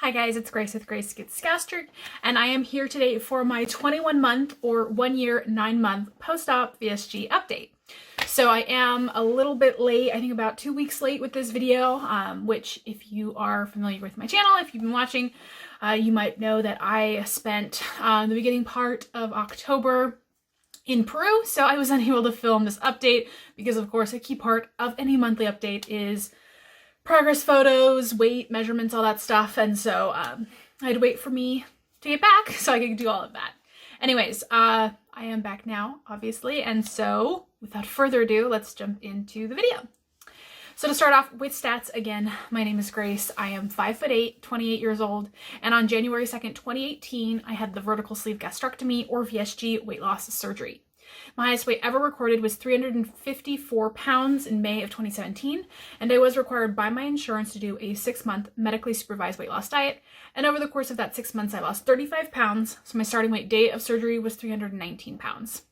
Hi guys, it's Grace with Grace Gets Gastric, and I am here today for my 21-month or 1 year, 9-month post-op VSG update. So I am a little bit late, I think about 2 weeks late with this video, which if you are familiar with my channel, if you've been watching, you might know that I spent the beginning part of October in Peru, so I was unable to film this update because of course a key part of any monthly update is progress photos, weight, measurements, all that stuff. And so I had to wait for me to get back so I could do all of that. Anyways, I am back now, obviously. And so without further ado, let's jump into the video. So to start off with stats, again, my name is Grace. I am 5'8", 28 years old. And on January 2nd, 2018, I had the vertical sleeve gastrectomy or VSG weight loss surgery. My highest weight ever recorded was 354 pounds in May of 2017, and I was required by my insurance to do a 6-month medically supervised weight loss diet, and over the course of that 6 months I lost 35 pounds, so my starting weight date of surgery was 319 pounds.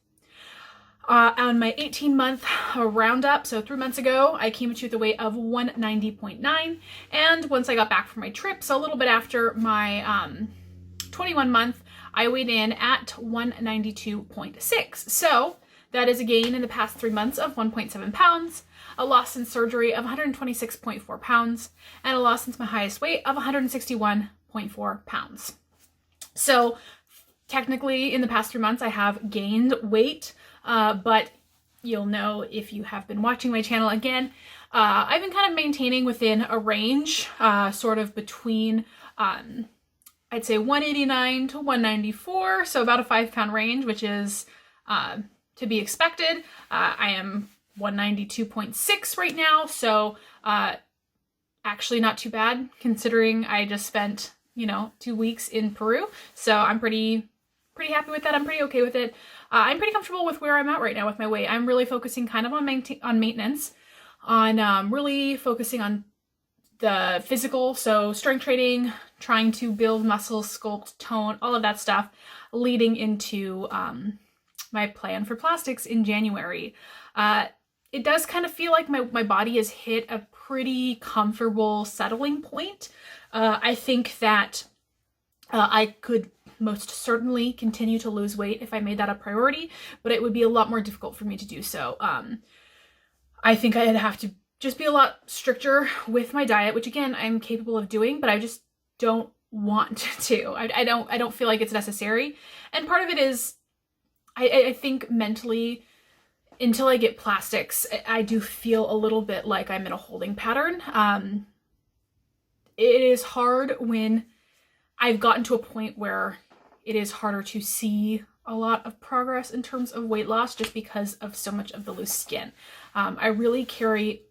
On my 18-month roundup, so 3 months ago, I came into the weight of 190.9, and once I got back from my trip, so a little bit after my 21-month, I weighed in at 192.6. So that is a gain in the past 3 months of 1.7 pounds, a loss since surgery of 126.4 pounds, and a loss since my highest weight of 161.4 pounds. So technically in the past 3 months I have gained weight, but you'll know if you have been watching my channel again, I've been kind of maintaining within a range, sort of between I'd say 189 to 194, so about a 5-pound range, which is to be expected. I am 192.6 right now, so actually not too bad considering I just spent, 2 weeks in Peru. So I'm pretty happy with that. I'm pretty okay with it. I'm pretty comfortable with where I'm at right now with my weight. I'm really focusing kind of on maintenance, on really focusing on the physical, so strength training, trying to build muscle, sculpt, tone, all of that stuff, leading into my plan for plastics in January. It does kind of feel like my body has hit a pretty comfortable settling point. I think that I could most certainly continue to lose weight if I made that a priority, but it would be a lot more difficult for me to do so. I think I'd have to just be a lot stricter with my diet, which again, I'm capable of doing, but I just don't want to. I don't feel like it's necessary. And part of it is, I think mentally, until I get plastics, I do feel a little bit like I'm in a holding pattern. It is hard when I've gotten to a point where it is harder to see a lot of progress in terms of weight loss just because of so much of the loose skin. I really carry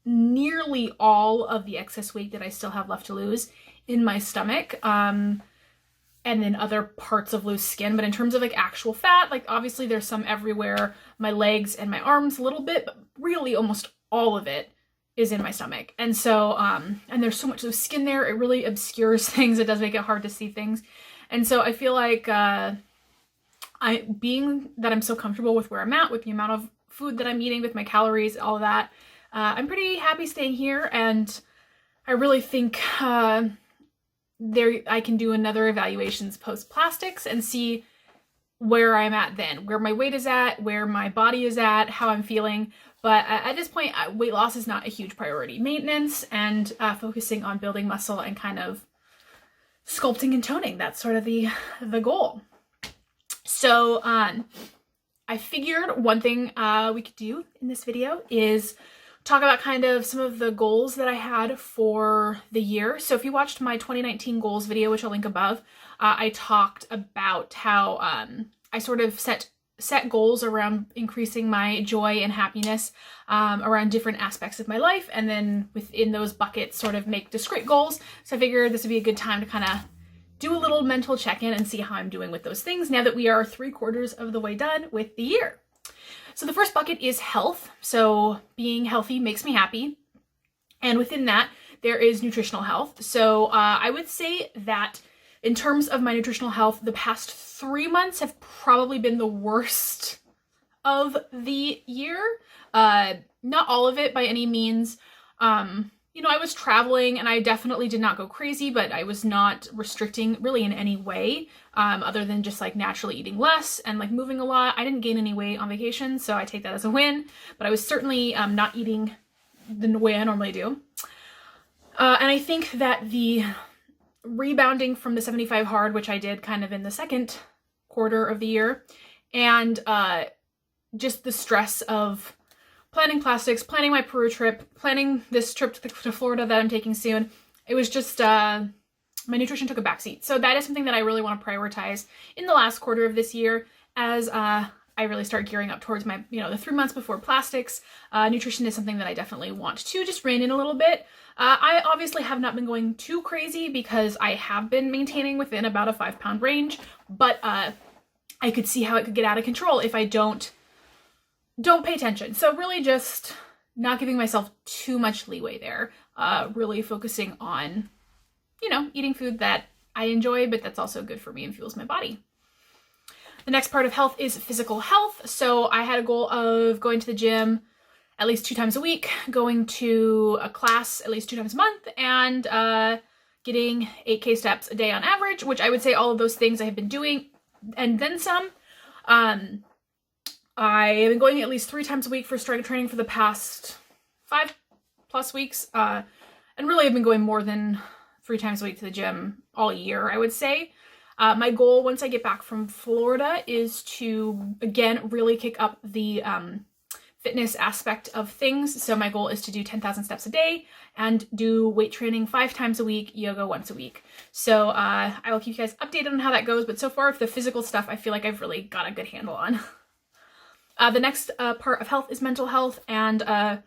nearly all of the excess weight that I still have left to lose in my stomach, and then other parts of loose skin. But in terms of like actual fat, like obviously there's some everywhere, my legs and my arms a little bit, but really almost all of it is in my stomach. And so, and there's so much loose skin there, it really obscures things. It does make it hard to see things. And so I feel like being that I'm so comfortable with where I'm at, with the amount of food that I'm eating, with my calories, all of that, I'm pretty happy staying here, and I really think I can do another evaluations post plastics and see where I'm at then, where my weight is at, where my body is at, how I'm feeling. But at this point, weight loss is not a huge priority. Maintenance and focusing on building muscle and kind of sculpting and toning, that's sort of the goal. So I figured one thing we could do in this video is talk about kind of some of the goals that I had for the year. So if you watched my 2019 goals video, which I'll link above, I talked about how I sort of set goals around increasing my joy and happiness around different aspects of my life, and then within those buckets sort of make discrete goals. So I figured this would be a good time to kind of do a little mental check-in and see how I'm doing with those things now that we are 3/4 of the way done with the year. So the first bucket is health. So being healthy makes me happy. And within that, there is nutritional health. So I would say that in terms of my nutritional health, the past 3 months have probably been the worst of the year. Not all of it by any means. you know, I was traveling and I definitely did not go crazy, but I was not restricting really in any way, other than just like naturally eating less and like moving a lot. I didn't gain any weight on vacation, so I take that as a win, but I was certainly not eating the way I normally do. And I think that the rebounding from the 75 hard, which I did kind of in the second quarter of the year, and just the stress of planning plastics, planning my Peru trip, planning this trip to Florida that I'm taking soon. It was just, my nutrition took a backseat. So that is something that I really want to prioritize in the last quarter of this year as I really start gearing up towards my, you know, the 3 months before plastics. Nutrition is something that I definitely want to just rein in a little bit. I obviously have not been going too crazy because I have been maintaining within about a 5-pound range, but I could see how it could get out of control if I don't pay attention. So really just not giving myself too much leeway there. Really focusing on, you know, eating food that I enjoy, but that's also good for me and fuels my body. The next part of health is physical health. So I had a goal of going to the gym at least 2 times a week, going to a class at least 2 times a month, and getting 8K steps a day on average, which I would say all of those things I have been doing and then some. I have been going at least 3 times a week for strength training for the past 5+ weeks. And really I've been going more than 3 times a week to the gym all year, I would say. My goal once I get back from Florida is to, again, really kick up the fitness aspect of things. So my goal is to do 10,000 steps a day and do weight training 5 times a week, yoga once a week. So I will keep you guys updated on how that goes. But so far, the physical stuff, I feel like I've really got a good handle on. The next part of health is mental health, and I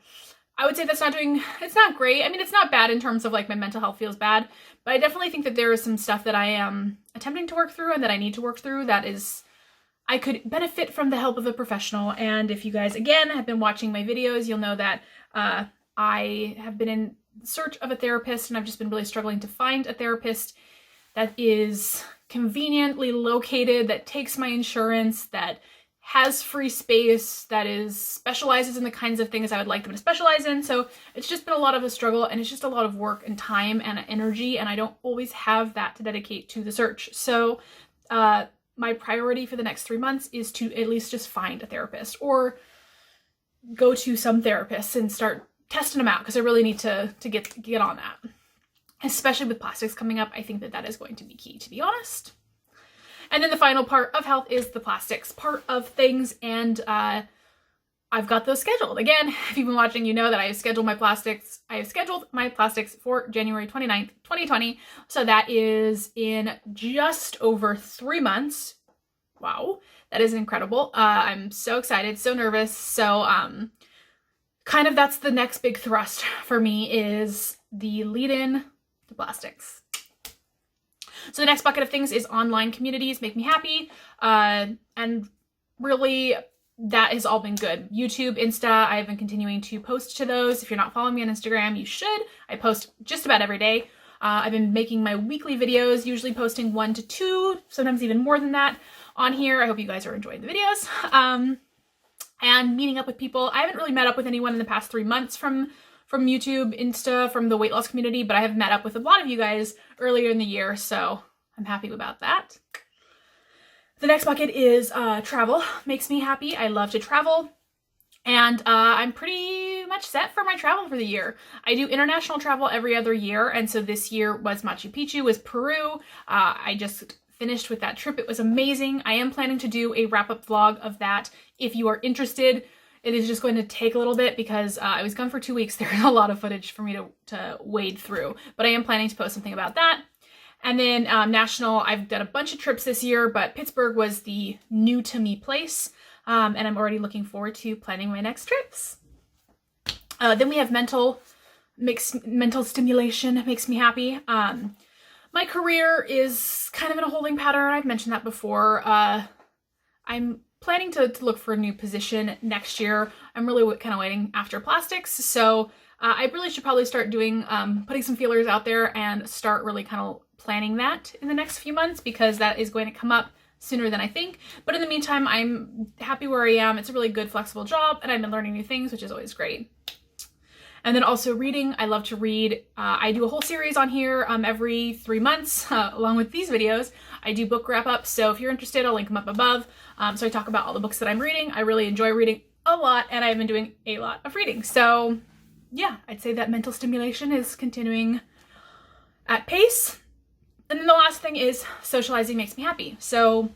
would say it's not great. I mean, it's not bad in terms of like my mental health feels bad, but I definitely think that there is some stuff that I am attempting to work through and that I need to work through that is, I could benefit from the help of a professional. And if you guys, again, have been watching my videos, you'll know that I have been in search of a therapist, and I've just been really struggling to find a therapist that is conveniently located, that takes my insurance, that has free space, that specializes in the kinds of things I would like them to specialize in. So it's just been a lot of a struggle, and it's just a lot of work and time and energy, and I don't always have that to dedicate to the search. So my priority for the next 3 months is to at least just find a therapist or go to some therapists and start testing them out, because I really need to get on that. Especially with plastics coming up, I think that is going to be key, to be honest. And then the final part of health is the plastics part of things, and I've got those scheduled. Again, if you've been watching, you know that I have scheduled my plastics. I have scheduled my plastics for January 29th, 2020. So that is in just over 3 months. Wow, that is incredible. I'm so excited, so nervous. So kind of that's the next big thrust for me, is the lead-in to plastics. So the next bucket of things is online communities make me happy. And really, that has all been good. YouTube, Insta, I've been continuing to post to those. If you're not following me on Instagram, you should. I post just about every day. I've been making my weekly videos, usually posting 1 to 2, sometimes even more than that on here. I hope you guys are enjoying the videos. And meeting up with people. I haven't really met up with anyone in the past 3 months from YouTube, Insta, from the weight loss community, but I have met up with a lot of you guys earlier in the year, so I'm happy about that. The next bucket is travel. Makes me happy. I love to travel, and I'm pretty much set for my travel for the year. I do international travel every other year, and so this year was Machu Picchu, was Peru. I just finished with that trip. It was amazing. I am planning to do a wrap-up vlog of that if you are interested. It is just going to take a little bit because I was gone for 2 weeks. There is a lot of footage for me to wade through, but I am planning to post something about that. And then national, I've done a bunch of trips this year, but Pittsburgh was the new to me place. And I'm already looking forward to planning my next trips. Then we have mental stimulation. Makes me happy. My career is kind of in a holding pattern. I've mentioned that before. I'm planning to look for a new position next year. I'm really kind of waiting after plastics. So I really should probably start doing, putting some feelers out there and start really kind of planning that in the next few months, because that is going to come up sooner than I think. But in the meantime, I'm happy where I am. It's a really good, flexible job, and I've been learning new things, which is always great. And then also reading. I love to read. I do a whole series on here every 3 months, along with these videos. I do book wrap-ups, so if you're interested, I'll link them up above. So I talk about all the books that I'm reading. I really enjoy reading a lot, and I've been doing a lot of reading. So yeah, I'd say that mental stimulation is continuing at pace. And then the last thing is socializing makes me happy. So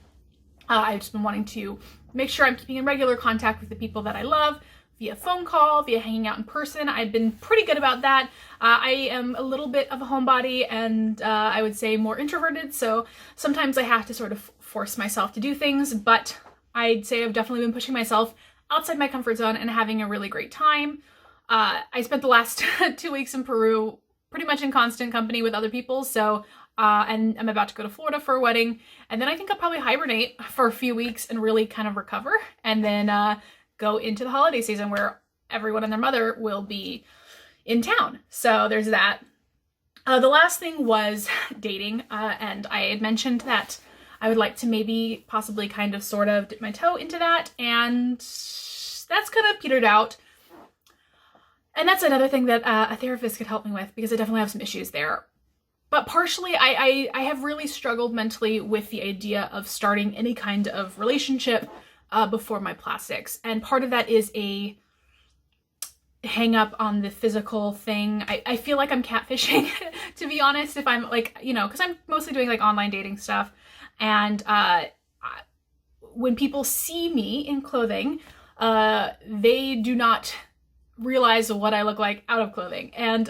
I've just been wanting to make sure I'm keeping in regular contact with the people that I love, via phone call, via hanging out in person. I've been pretty good about that. I am a little bit of a homebody and I would say more introverted, so sometimes I have to sort of force myself to do things, but I'd say I've definitely been pushing myself outside my comfort zone and having a really great time. I spent the last 2 weeks in Peru pretty much in constant company with other people, so and I'm about to go to Florida for a wedding, and then I think I'll probably hibernate for a few weeks and really kind of recover, and then go into the holiday season where everyone and their mother will be in town. So there's that. The last thing was dating, and I had mentioned that I would like to maybe possibly kind of sort of dip my toe into that, and that's kind of petered out. And that's another thing that a therapist could help me with, because I definitely have some issues there. But partially, I have really struggled mentally with the idea of starting any kind of relationship before my plastics. And part of that is a hang up on the physical thing. I feel like I'm catfishing, to be honest, if I'm like, you know, because I'm mostly doing like online dating stuff. And when people see me in clothing, they do not realize what I look like out of clothing. And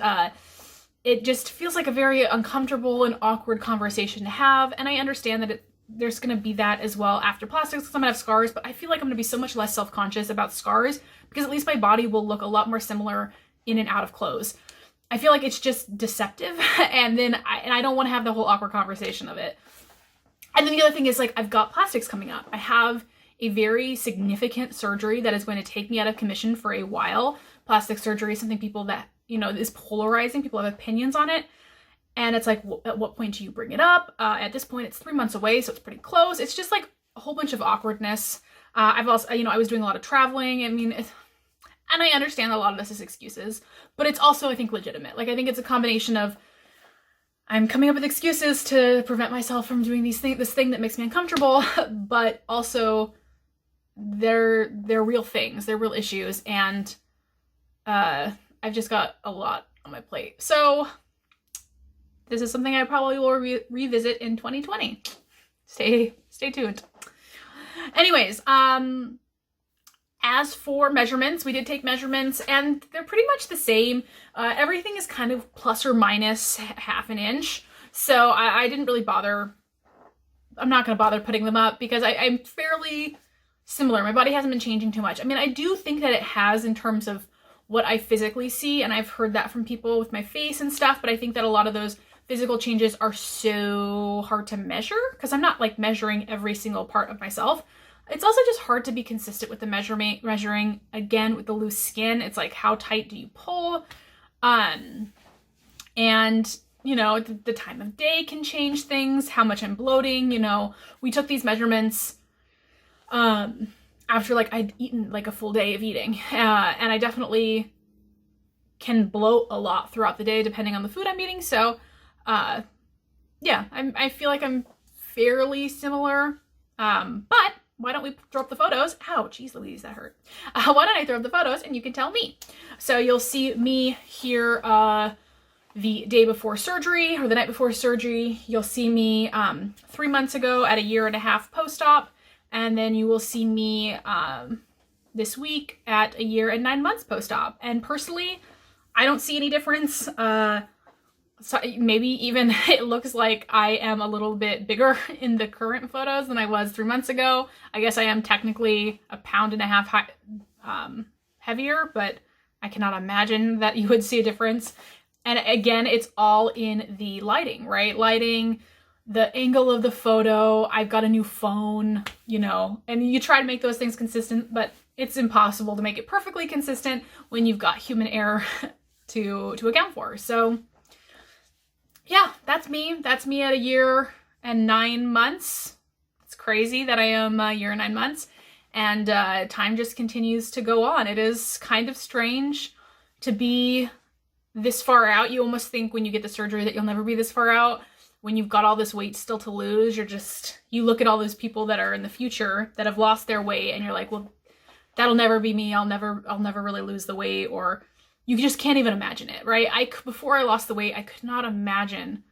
it just feels like a very uncomfortable and awkward conversation to have. And I understand that there's going to be that as well after plastics, because I'm going to have scars, but I feel like I'm going to be so much less self-conscious about scars because at least my body will look a lot more similar in and out of clothes. I feel like it's just deceptive, and then I don't want to have the whole awkward conversation of it. And then the other thing is, like, I've got plastics coming up. I have a very significant surgery that is going to take me out of commission for a while. Plastic surgery is something people that, you know, is polarizing. People have opinions on it. And it's like, at what point do you bring it up? At this point, it's 3 months away, so it's pretty close. It's just like a whole bunch of awkwardness. I've also, you know, I was doing a lot of traveling. I mean, and I understand that a lot of this is excuses, but it's also, I think, legitimate. Like, I think it's a combination of I'm coming up with excuses to prevent myself from doing this thing that makes me uncomfortable, but also they're real things, they're real issues, and I've just got a lot on my plate. So this is something I probably will revisit in 2020. Stay tuned. Anyways, as for measurements, we did take measurements and they're pretty much the same. Everything is kind of plus or minus half an inch. So I didn't really bother. I'm not going to bother putting them up because I'm fairly similar. My body hasn't been changing too much. I mean, I do think that it has in terms of what I physically see, and I've heard that from people with my face and stuff, but I think that a lot of those physical changes are so hard to measure because I'm not like measuring every single part of myself. It's also just hard to be consistent with the measuring. Again, with the loose skin, it's like, how tight do you pull? And you know, the time of day can change things, how much I'm bloating. You know, we took these measurements after like I'd eaten like a full day of eating, and I definitely can bloat a lot throughout the day depending on the food I'm eating. So yeah, I feel like I'm fairly similar, but why don't we throw up the photos? Ow, geez Louise, that hurt. Why don't I throw up the photos and you can tell me? So you'll see me here the day before surgery or the night before surgery. You'll see me 3 months ago at a 1.5 year post-op, and then you will see me this week at a 1 year and 9 months post-op. And personally, I don't see any difference. So maybe even it looks like I am a little bit bigger in the current photos than I was 3 months ago. I guess I am technically 1.5 pounds heavier, but I cannot imagine that you would see a difference. And again, it's all in the lighting, right? Lighting, the angle of the photo. I've got a new phone, you know, and you try to make those things consistent, but it's impossible to make it perfectly consistent when you've got human error to account for. So yeah, that's me. That's me at a 1 year and 9 months. It's crazy that I am a 1 year and 9 months. And time just continues to go on. It is kind of strange to be this far out. You almost think when you get the surgery that you'll never be this far out. When you've got all this weight still to lose, you look at all those people that are in the future that have lost their weight, and you're like, well, that'll never be me. I'll never really lose the weight, or you just can't even imagine it, right? Before I lost the weight, I could not imagine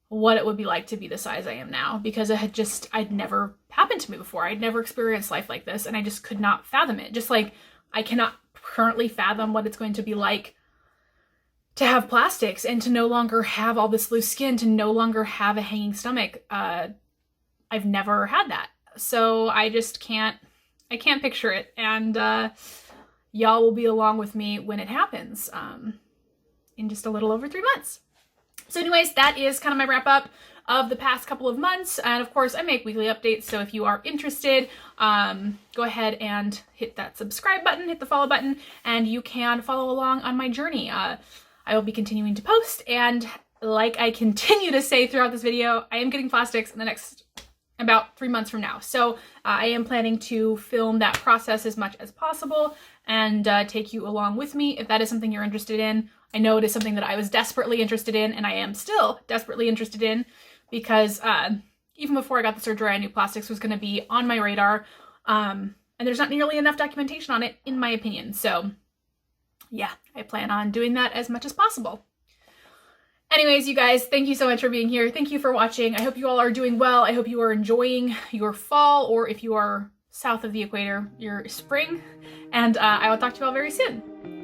what it would be like to be the size I am now, because I'd never happened to me before. I'd never experienced life like this, and I just could not fathom it. Just like I cannot currently fathom what it's going to be like to have plastics and to no longer have all this loose skin, to no longer have a hanging stomach. I've never had that. So I can't picture it. And y'all will be along with me when it happens in just a little over 3 months. So anyways, that is kind of my wrap up of the past couple of months. And of course, I make weekly updates. So if you are interested, go ahead and hit that subscribe button, hit the follow button, and you can follow along on my journey. I will be continuing to post, and like I continue to say throughout this video, I am getting plastics in the next about 3 months from now. So I am planning to film that process as much as possible and take you along with me if that is something you're interested in. I know it is something that I was desperately interested in, and I am still desperately interested in, because even before I got the surgery, I knew plastics was going to be on my radar, and there's not nearly enough documentation on it, in my opinion. So yeah, I plan on doing that as much as possible. Anyways, you guys, thank you so much for being here. Thank you for watching. I hope you all are doing well. I hope you are enjoying your fall, or if you are south of the equator, your spring. And I will talk to you all very soon.